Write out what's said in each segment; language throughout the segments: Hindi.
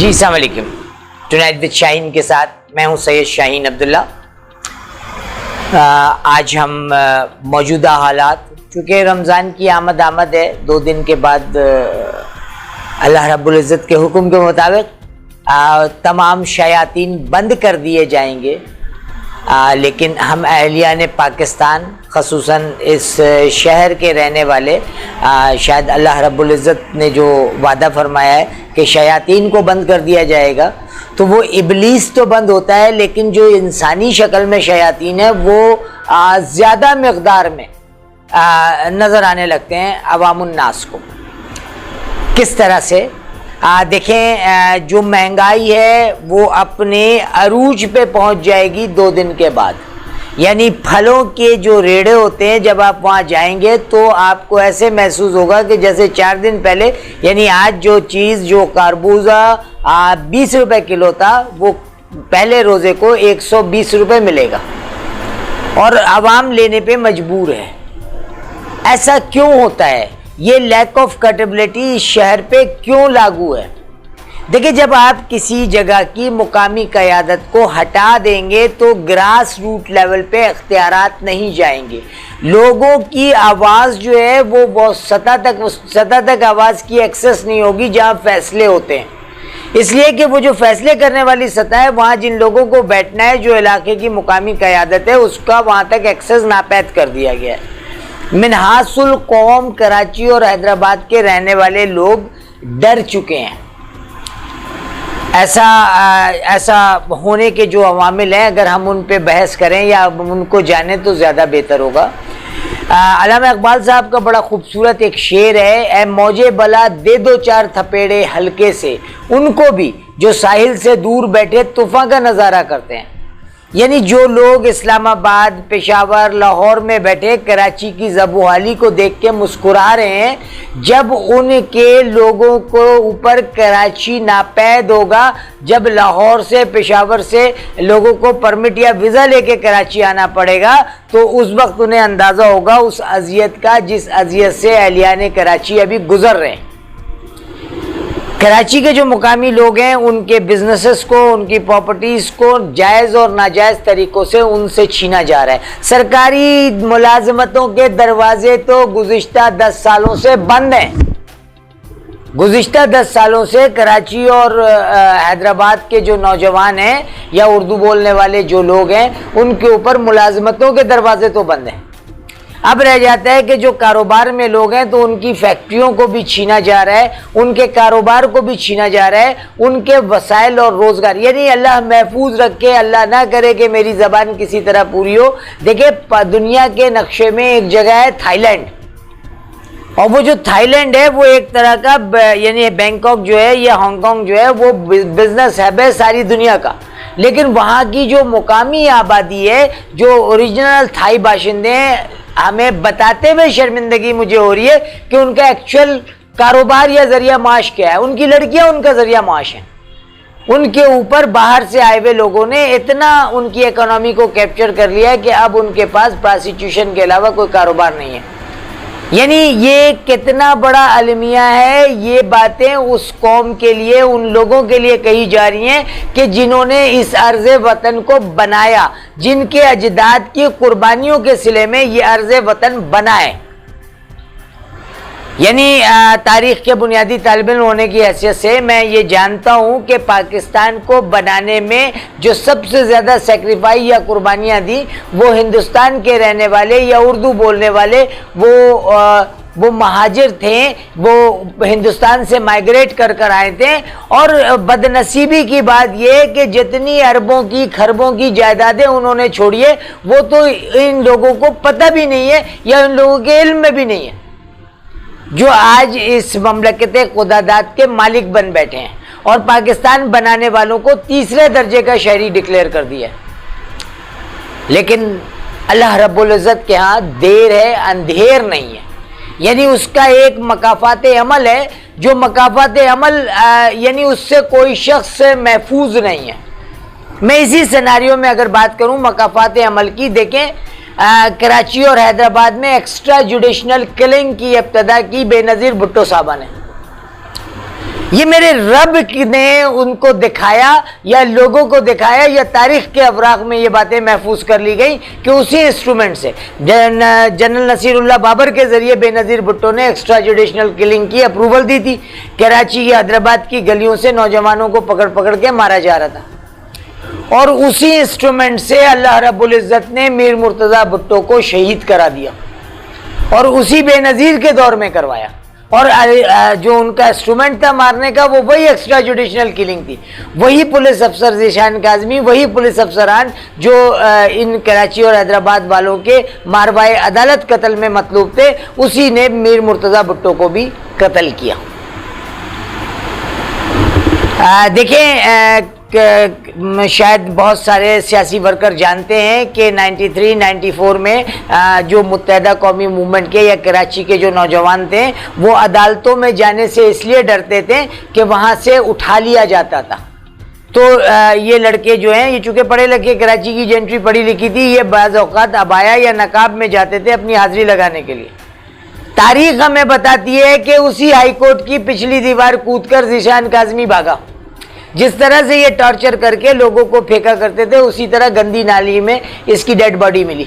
जी अस्सलाम वालेकुम। टुनाइट विद शाहीन के साथ मैं हूं सैयद शाहीन अब्दुल्ला। आज हम मौजूदा हालात, चूँकि रमज़ान की आमद है, 2 दिन के बाद अल्लाह रब्बुल इज़्ज़त के हुक्म के मुताबिक तमाम शयातीन बंद कर दिए जाएंगे, लेकिन हम अहलियान पाकिस्तान ख़ुसूसन इस शहर के रहने वाले शायद अल्लाह रब्बुल इज़्ज़त ने जो वादा फरमाया है कि शयातीन को बंद कर दिया जाएगा, तो वो इबलीस तो बंद होता है, लेकिन जो इंसानी शक्ल में शयातीन है वो ज़्यादा मकदार में नज़र आने लगते हैं अवामुन्नास को। किस तरह से देखें, जो महंगाई है वो अपने अरूज पे पहुंच जाएगी 2 दिन के बाद। यानी फलों के जो रेड़े होते हैं, जब आप वहाँ जाएंगे तो आपको ऐसे महसूस होगा कि जैसे 4 दिन पहले, यानी आज जो चीज़, जो कारबूजा 20 रुपए किलो था, वो पहले रोज़े को 120 रुपए मिलेगा और आवाम लेने पे मजबूर है। ऐसा क्यों होता है? ये लैक ऑफ कैपेबिलिटी इस शहर पे क्यों लागू है? देखिए, जब आप किसी जगह की मुकामी क़यादत को हटा देंगे तो ग्रास रूट लेवल पे इख्तियारात नहीं जाएंगे। लोगों की आवाज़ जो है वो बहुत सतह तक आवाज़ की एक्सेस नहीं होगी जहाँ फैसले होते हैं, इसलिए कि वो जो फैसले करने वाली सतह है, वहाँ जिन लोगों को बैठना है, जो इलाके की मुकामी क़यादत है, उसका वहाँ तक एक्सेस नापैद कर दिया गया है। मिनहासुल कौम कराची और हैदराबाद के रहने वाले लोग डर चुके हैं। ऐसा होने के जो अवामिल हैं, अगर हम उन पे बहस करें या उनको जानें तो ज़्यादा बेहतर होगा। अल्लामा इकबाल साहब का बड़ा खूबसूरत एक शेर है, ए मौजे बला दे 2-4 थपेड़े हल्के से उनको भी जो साहिल से दूर बैठे तूफ़ान का नज़ारा करते हैं। यानी जो लोग इस्लामाबाद, पेशावर, लाहौर में बैठे कराची की ज़बूहाली को देख के मुस्कुरा रहे हैं, जब उनके लोगों को ऊपर कराची नापैद होगा, जब लाहौर से, पेशावर से लोगों को परमिट या वीज़ा लेके कराची आना पड़ेगा, तो उस वक्त उन्हें अंदाज़ा होगा उस अज़ियत का जिस अज़ियत से अहलियान कराची अभी गुज़र रहे हैं। कराची के जो मुकामी लोग हैं, उनके बिजनेसेस को, उनकी प्रॉपर्टीज़ को जायज़ और नाजायज़ तरीक़ों से उनसे छीना जा रहा है। सरकारी मुलाजमतों के दरवाजे तो गुज़िश्ता 10 सालों से बंद हैं। गुज़िश्ता 10 सालों से कराची और हैदराबाद के जो नौजवान हैं या उर्दू बोलने वाले जो लोग हैं, उनके ऊपर मुलाजमतों के दरवाजे तो बंद हैं। अब रह जाता है कि जो कारोबार में लोग हैं, तो उनकी फैक्ट्रियों को भी छीना जा रहा है, उनके कारोबार को भी छीना जा रहा है, उनके वसाइल और रोज़गार। यानी अल्लाह महफूज रखे, अल्लाह ना करे कि मेरी ज़बान किसी तरह पूरी हो। देखिए, दुनिया के नक्शे में एक जगह है थाईलैंड, और वो जो थाईलैंड है वो एक तरह का, यानी बैंकॉक जो है या हांगकांग जो है, वो बिजनेस हब है सारी दुनिया का। लेकिन वहाँ की जो मुकामी आबादी है, जो ओरिजिनल थाई बाशिंदे हैं, हमें बताते हुए शर्मिंदगी मुझे हो रही है कि उनका एक्चुअल कारोबार या जरिया माश क्या है। उनकी लड़कियां उनका जरिया माश है। उनके ऊपर बाहर से आए हुए लोगों ने इतना उनकी इकोनॉमी को कैप्चर कर लिया है कि अब उनके पास प्रोस्टिट्यूशन के अलावा कोई कारोबार नहीं है। यानी ये कितना बड़ा अलमिया है। ये बातें उस कौम के लिए, उन लोगों के लिए कही जा रही हैं कि जिन्होंने इस अर्ज़े वतन को बनाया, जिनके अजदाद की कुर्बानियों के सिले में ये अर्ज़े वतन बना है। यानी तारीख़ के बुनियादी तालिब इल्म होने की हैसियत से मैं ये जानता हूँ कि पाकिस्तान को बनाने में जो सबसे ज़्यादा सेक्रीफाइस या कुर्बानियाँ दी, वो हिंदुस्तान के रहने वाले या उर्दू बोलने वाले वो महाजिर थे। वो हिंदुस्तान से माइग्रेट कर आए थे, और बदनसीबी की बात यह है कि जितनी अरबों की, खरबों की जायदादें उन्होंने छोड़ी है, वो तो इन लोगों को पता भी नहीं है या इन लोगों के इल्म में भी नहीं है, जो आज इस ममलकत खुदादाद के मालिक बन बैठे हैं और पाकिस्तान बनाने वालों को 3रे दर्जे का शहरी डिक्लेयर कर दिया। लेकिन अल्लाह रब्बुल इज़्ज़त के यहाँ देर है, अंधेर नहीं है। यानी उसका एक मकाफात अमल है, जो मकाफात अमल यानी उससे कोई शख्स महफूज नहीं है। मैं इसी सिनारियो में अगर बात करूँ मकाफात अमल की, देखें कराची और हैदराबाद में एक्स्ट्रा जुडिशनल किलिंग की इब्तदा की बेनज़ीर भुट्टो साहबा ने। ये मेरे रब ने उनको दिखाया या लोगों को दिखाया या तारीख के अवराक में ये बातें महफूज कर ली गई कि उसी इंस्ट्रूमेंट से जनरल नसीरुल्लाह बाबर के जरिए बेनज़ीर भुट्टो ने एक्स्ट्रा जुडिशनल किलिंग की अप्रूवल दी थी। कराची या हैदराबाद की गलियों से नौजवानों को पकड़ पकड़ के मारा जा रहा था और उसी इंस्ट्रूमेंट से अल्लाह रब्बुल इज़्ज़त ने मीर मुर्तज़ा भुट्टो को शहीद करा दिया और उसी बेनज़ीर के दौर में करवाया। और जो उनका इंस्ट्रूमेंट था मारने का वो वही एक्स्ट्रा जुडिशनल किलिंग थी। वही पुलिस अफसर ज़ीशान काज़मी, वही पुलिस अफसरान जो इन कराची और हैदराबाद वालों के मारवाए अदालत कत्ल में मतलूब थे, उसी ने मीर मुर्तज़ा भुट्टो को भी कत्ल किया। देखें शायद बहुत सारे सियासी वर्कर जानते हैं कि 93-94 में जो मुत्तहदा कौमी मूवमेंट के या कराची के जो नौजवान थे वो अदालतों में जाने से इसलिए डरते थे कि वहाँ से उठा लिया जाता था। तो ये लड़के जो हैं, ये चूँकि पढ़े लिखे, कराची की जेंट्री पढ़ी लिखी थी, ये बाज़ औक़ात अबाया या नकाब में जाते थे अपनी हाज़िरी लगाने के लिए। तारीख़ हमें बताती है कि उसी हाई कोर्ट की पिछली दीवार कूद कर ज़ीशान काज़मी भागा। जिस तरह से ये टॉर्चर करके लोगों को फेंका करते थे, उसी तरह गंदी नाली में इसकी डेड बॉडी मिली।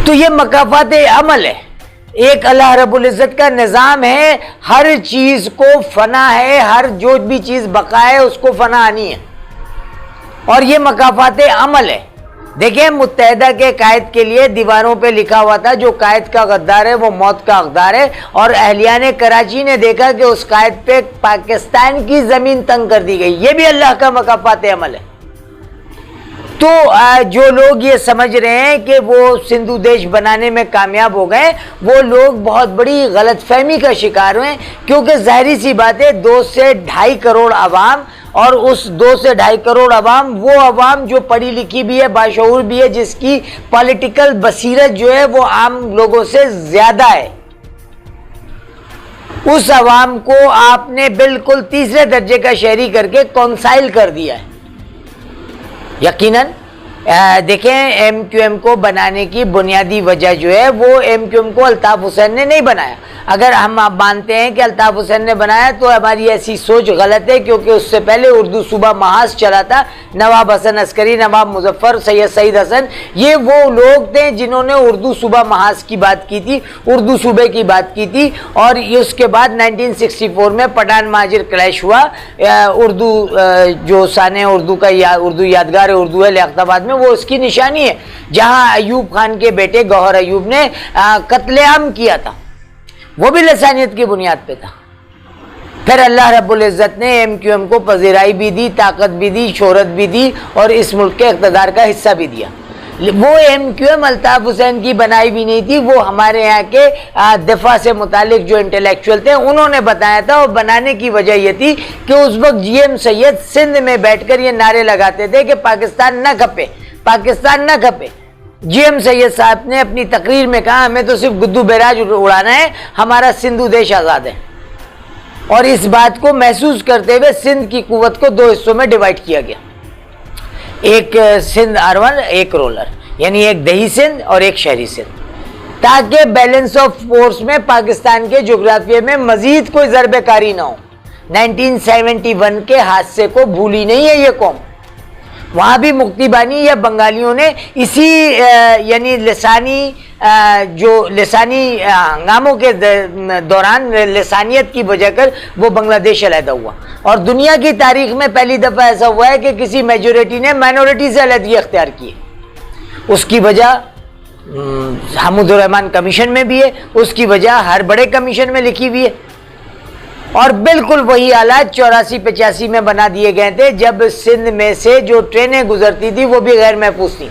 तो ये मकाफात अमल है, एक अल्लाह रब्बुल इज़्ज़त का निज़ाम है। हर चीज़ को फना है, हर जो भी चीज़ बका है उसको फना आनी है और ये मकाफात अमल है। देखिए, मुत्तहदा के कायद के लिए दीवारों पे लिखा हुआ था जो कायद का गद्दार है वो मौत का हकदार है, और अहलियाने कराची ने देखा कि उस कायद पे पाकिस्तान की ज़मीन तंग कर दी गई। ये भी अल्लाह का मकाफात अमल है। तो जो लोग ये समझ रहे हैं कि वो सिंधु देश बनाने में कामयाब हो गए, वो लोग बहुत बड़ी गलतफहमी का शिकार हुए, क्योंकि जाहिर सी बात है 2 से 2.5 करोड़ आवाम, और उस 2 से 2.5 करोड़ आवाम वो आवाम जो पढ़ी लिखी भी है, बाशऊर भी है, जिसकी पॉलिटिकल बसीरत जो है वो आम लोगों से ज़्यादा है, उस आवाम को आपने बिल्कुल तीसरे दर्जे का शहरी करके कौंसाइल कर दिया है। यकीनन देखें, MQM को बनाने की बुनियादी वजह जो है वो MQM को अल्ताफ़ हुसैन ने नहीं बनाया। अगर हम आप मानते हैं कि अल्ताफ़ हुसैन ने बनाया तो हमारी ऐसी सोच गलत है, क्योंकि उससे पहले उर्दू सूबा महाज चला था। नवाब हसन अस्करी, नवाब मुजफ्फर, सैयद सईद हसन, ये वो लोग थे जिन्होंने उर्दू सूबा महाज की बात की थी, उर्दू सूबे की बात की थी। और उसके बाद 1964 में पठान महाजिर क्लैश हुआ। उर्दू जो साने उर्दू का उर्दू यादगार उर्दू है लियाकताबाद में, वो उसकी निशानी है, जहाँ अयूब खान के बेटे गौहर अयूब ने कत्लेआम किया था। वो भी लसानियत की बुनियाद पे था। फिर अल्लाह रब्बुल इज़्ज़त ने MQM को पज़ीराई भी दी, ताकत भी दी, शोहरत भी दी और इस मुल्क के इक़्तिदार का हिस्सा भी दिया। वो MQM अल्ताफ़ हुसैन की बनाई भी नहीं थी, वो हमारे यहाँ के दिफा से मुतालिक जो इंटेलेक्चुअल थे उन्होंने बताया था। और बनाने की वजह यह थी कि उस वक्त GM सैयद सिंध में बैठकर ये नारे लगाते थे कि पाकिस्तान न खपे, पाकिस्तान न खपे। GM सैयद साहब ने अपनी तकरीर में कहा, हमें तो सिर्फ गुद्दू बैराज उड़ाना है, हमारा सिंधु देश आज़ाद है। और इस बात को महसूस करते हुए सिंध की कुव्वत को 2 हिस्सों में डिवाइड किया गया, एक सिंध अर्बन, एक रूरल, यानी एक दही सिंध और एक शहरी सिंध, ताकि बैलेंस ऑफ फोर्स में पाकिस्तान के जोग्राफिया में मजीद कोई ज़रबेकारी ना हो। 1971 के हादसे को भूली नहीं है ये कौम। वहाँ भी मुक्तिबानी या बंगालियों ने इसी यानी लिसानी हंगामों के दौरान लिसानियत की वजह कर वो बांग्लादेश अलहदा हुआ। और दुनिया की तारीख में पहली दफ़ा ऐसा हुआ है कि किसी मेजॉरिटी ने माइनॉरिटी से अलहदगी अख्तियार की है। उसकी वजह हमीदुर रहमान कमीशन में भी है, उसकी वजह हर बड़े कमीशन में लिखी हुई है। और बिल्कुल वही हालात 84-85 में बना दिए गए थे, जब सिंध में से जो ट्रेनें गुजरती थी वो भी गैर महफूज थी।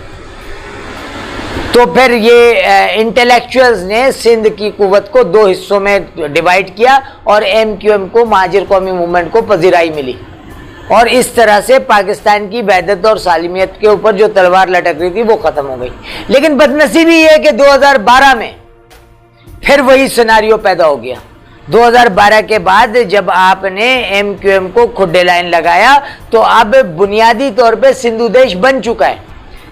तो फिर ये इंटेलेक्चुअल्स ने सिंध की कुव्वत को 2 हिस्सों में डिवाइड किया और MQM को महाजिर कौमी मूवमेंट को पज़ीराई मिली। और इस तरह से पाकिस्तान की वहदत और सालिमियत के ऊपर जो तलवार लटक रही थी वो ख़त्म हो गई। लेकिन बदनसीबी ये है कि 2012 में फिर वही सिनारियो पैदा हो गया। 2012 के बाद जब आपने MQM को खुड्डे लाइन लगाया तो अब बुनियादी तौर पे सिंधु देश बन चुका है।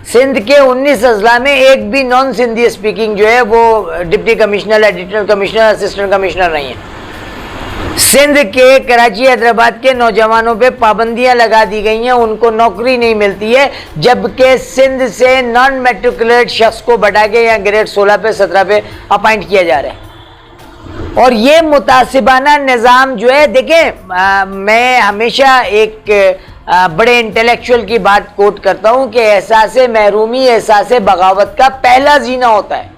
सिंध के 19 अजला में एक भी नॉन सिंधी स्पीकिंग जो है वो deputy commissioner, additional commissioner, assistant commissioner नहीं है। सिंध के, कराची, हैदराबाद के नौजवानों पे पाबंदियां लगा दी गई हैं, उनको नौकरी नहीं मिलती है, जबकि सिंध से नॉन मैट्रिकुलेट शख्स को बढ़ा के या ग्रेड 16 पे 17 पे अपॉइंट किया जा रहा है। और ये मुतासिबाना निज़ाम जो है, देखें मैं हमेशा एक बड़े इंटेलेक्चुअल की बात कोट करता हूँ कि एहसास महरूमी एहसास बगावत का पहला जीना होता है।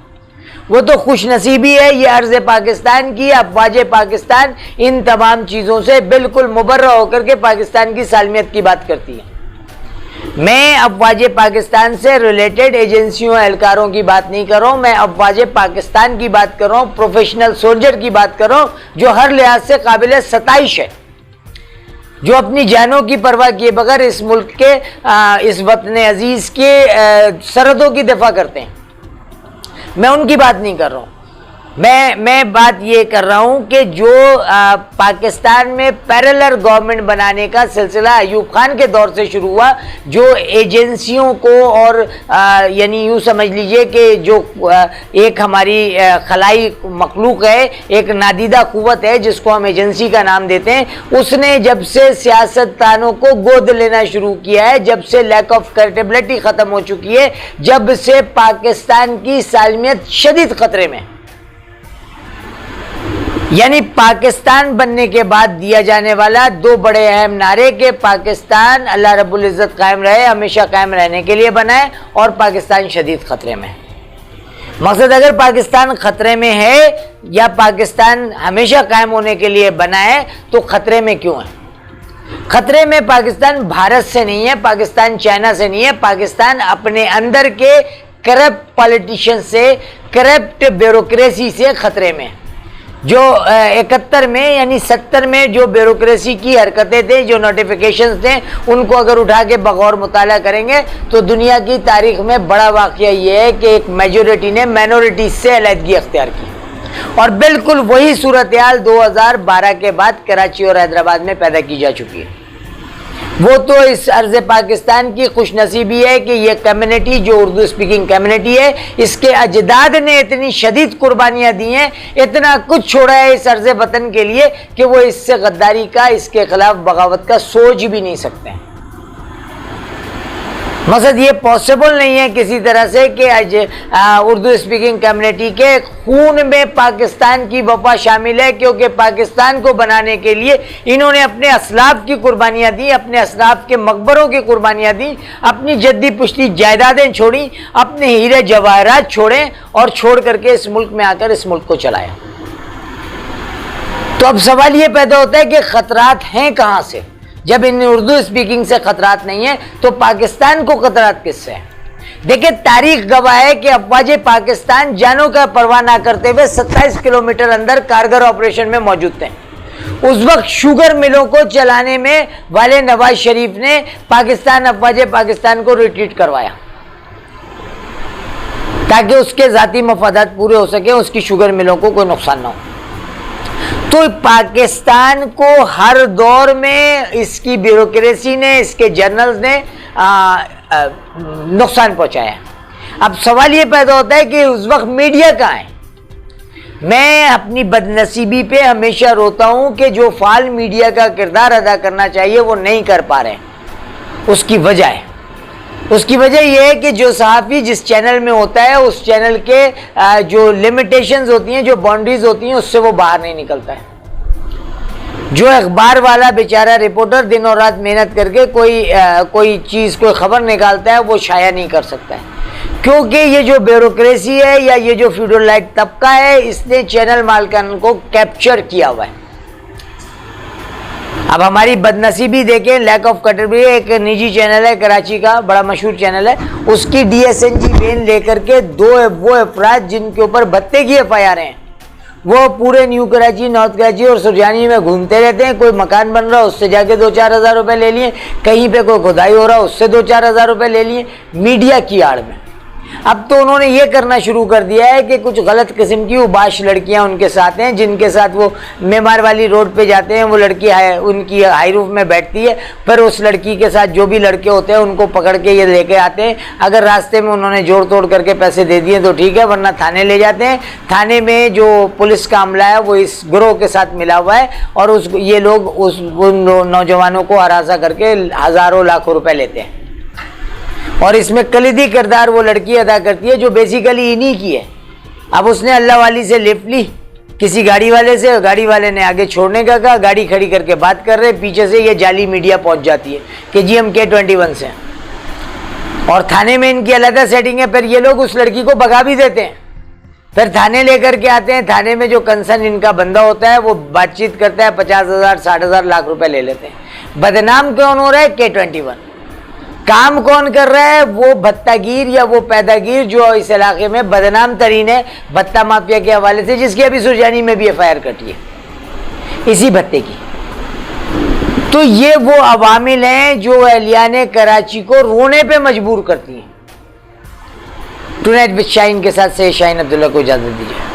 वो तो खुश नसीबी है, ये अर्ज़ पाकिस्तान की, अफवाज पाकिस्तान इन तमाम चीज़ों से बिल्कुल मुबर्रा होकर के पाकिस्तान की सालमियत की बात करती है। मैं अफवाज पाकिस्तान से रिलेटेड एजेंसियों एहलकारों की बात नहीं कर रहा हूँ, मैं अफवाज पाकिस्तान की बात कर रहा हूँ, प्रोफेशनल सोल्जर की बात कर रहा हूँ, जो हर लिहाज से काबिल सताइश है, जो अपनी जानों की परवाह किए बगैर इस मुल्क के, इस वतन अजीज़ के सरहदों की दफा करते हैं। मैं उनकी बात नहीं कर रहा हूँ, मैं बात ये कर रहा हूँ कि जो पाकिस्तान में पैरेलल गवर्नमेंट बनाने का सिलसिला अयूब खान के दौर से शुरू हुआ, जो एजेंसियों को और यानी यूँ समझ लीजिए कि जो एक हमारी खलाई मखलूक है, एक नादीदा कुव्वत है जिसको हम एजेंसी का नाम देते हैं, उसने जब से सियासतदानों को गोद लेना शुरू किया है, जब से लैक ऑफ क्रेडिबिलिटी ख़त्म हो चुकी है, जब से पाकिस्तान की सालमियत शदीद ख़तरे में, यानी पाकिस्तान बनने के बाद दिया जाने वाला दो बड़े अहम नारे के पाकिस्तान अल्लाह रब्बुल इज़्ज़त कायम रहे, हमेशा कायम रहने के लिए बना है, और पाकिस्तान शदीद ख़तरे में है। मकसद अगर पाकिस्तान ख़तरे में है या पाकिस्तान हमेशा कायम होने के लिए बना है तो ख़तरे में क्यों है? ख़तरे में पाकिस्तान भारत से नहीं है, पाकिस्तान चाइना से नहीं है, पाकिस्तान अपने अंदर के करप्ट पॉलिटिशियन से, करप्ट ब्यूरोक्रेसी से ख़तरे में। जो 71 में यानी 70 में जो ब्यूरोक्रेसी की हरकतें थे, जो नोटिफिकेशंस थे, उनको अगर उठा के बगौर मुताला करेंगे तो दुनिया की तारीख में बड़ा वाक़या ये है कि एक मेजॉरिटी ने माइनॉरिटी से अलहदगी अख्तियार की, और बिल्कुल वही सूरत हाल 2012 के बाद कराची और हैदराबाद में पैदा की जा चुकी है। वो तो इस अर्ज़ पाकिस्तान की खुशनसीबी है कि ये कम्युनिटी जो उर्दू स्पीकिंग कम्युनिटी है, इसके अजदाद ने इतनी शदीद कुर्बानियाँ दी हैं, इतना कुछ छोड़ा है इस अर्ज़ वतन के लिए कि वो इससे गद्दारी का, इसके खिलाफ बगावत का सोच भी नहीं सकते हैं। मकसद ये पॉसिबल नहीं है किसी तरह से कि आज उर्दू स्पीकिंग कम्युनिटी के खून में पाकिस्तान की वफा शामिल है, क्योंकि पाकिस्तान को बनाने के लिए इन्होंने अपने असलाफ की कुर्बानियाँ दी, अपने असलाफ के मकबरों की कुर्बानियाँ दी, अपनी जद्दी पुश्ती जायदादें छोड़ी, अपने हीरे जवाहरात छोड़े, और छोड़ करके इस मुल्क में आकर इस मुल्क को चलाया। तो अब सवाल ये पैदा होता है कि ख़तरात हैं कहाँ से? जब इन उर्दू स्पीकिंग से खतरात नहीं है तो पाकिस्तान को खतरात किससे है? देखिए, तारीख गवाह है कि अफवाज पाकिस्तान जानों का परवाह ना करते हुए 27 किलोमीटर अंदर कारगर ऑपरेशन में मौजूद थे। उस वक्त शुगर मिलों को चलाने में वाले नवाज शरीफ ने पाकिस्तान, अफवाज पाकिस्तान को रिट्रीट करवाया ताकि उसके ज़ाती मफादात पूरे हो सके, उसकी शुगर मिलों को कोई नुकसान ना हो। तो पाकिस्तान को हर दौर में इसकी ब्यूरोक्रेसी ने, इसके जर्नल्स ने नुकसान पहुंचाया। अब सवाल ये पैदा होता है कि उस वक्त मीडिया कहाँ है? मैं अपनी बदनसीबी पे हमेशा रोता हूं कि जो फाल मीडिया का किरदार अदा करना चाहिए वो नहीं कर पा रहे। उसकी वजह यह है कि जो सहाफ़ी जिस चैनल में होता है, उस चैनल के जो लिमिटेशंस होती हैं, जो बाउंड्रीज होती हैं, उससे वो बाहर नहीं निकलता है। जो अखबार वाला बेचारा रिपोर्टर दिन और रात मेहनत करके कोई चीज़, कोई खबर निकालता है, वो शाया नहीं कर सकता है, क्योंकि ये जो ब्यूरोक्रेसी है या ये जो फ्यूडलाइट तबका है, इसने चैनल मालिकान को कैप्चर किया हुआ है। अब हमारी बदनसीबी देखें, लैक ऑफ कटेबिलिटी, एक निजी चैनल है कराची का, बड़ा मशहूर चैनल है, उसकी DSNG वैन लेकर के वो अफराद जिनके ऊपर भत्ते की FIR हैं, वो पूरे न्यू कराची, नॉर्थ कराची और सुरजानी में घूमते रहते हैं। कोई मकान बन रहा है, उससे जाके 2-4 हज़ार रुपये ले लिए, कहीं पे कोई खुदाई हो रहा है, उससे 2-4 हज़ार रुपये ले लिए, मीडिया की आड़ में। अब तो उन्होंने ये करना शुरू कर दिया है कि कुछ गलत किस्म की उबाश लड़कियां उनके साथ हैं, जिनके साथ वो मेमार वाली रोड पे जाते हैं। वो लड़की उनकी हाई रूफ में बैठती है, पर उस लड़की के साथ जो भी लड़के होते हैं उनको पकड़ के ये लेके आते हैं। अगर रास्ते में उन्होंने जोड़ तोड़ करके पैसे दे दिए तो ठीक है, वरना थाने ले जाते हैं। थाने में जो पुलिस का अमला है वो इस गिरोह के साथ मिला हुआ है और ये लोग उन नौजवानों को हरासा करके हज़ारों लाखों रुपए लेते हैं। और इसमें कलीदी किरदार वो लड़की अदा करती है जो बेसिकली इन्हीं की है। अब उसने अल्लाह वाली से लिफ्ट ली किसी गाड़ी वाले से, गाड़ी वाले ने आगे छोड़ने का कहा, गाड़ी खड़ी करके बात कर रहे, पीछे से ये जाली मीडिया पहुंच जाती है कि जी हम K21 से हैं। और थाने में इनकी अलग सेटिंग है, फिर ये लोग उस लड़की को भगा भी देते हैं। फिर थाने लेकर के आते हैं, थाने में जो कंसर्न इनका बंदा होता है वो बातचीत करता है, 50,000 60,000 लाख रुपए ले लेते हैं। बदनाम कौन हो रहा है? K21। काम कौन कर रहा है? वो भत्तागीर या वो पैदागीर जो इस इलाके में बदनाम तरीन है भत्ता माफिया के हवाले से, जिसकी अभी सुरजानी में भी FIR कटी है इसी भत्ते की। तो ये वो अवामिल हैं जो अहलियाने कराची को रोने पे मजबूर करती हैं। टुनाइट विद शाहीन के साथ से शाहीन अब्दुल्ला को इजाजत दीजिए।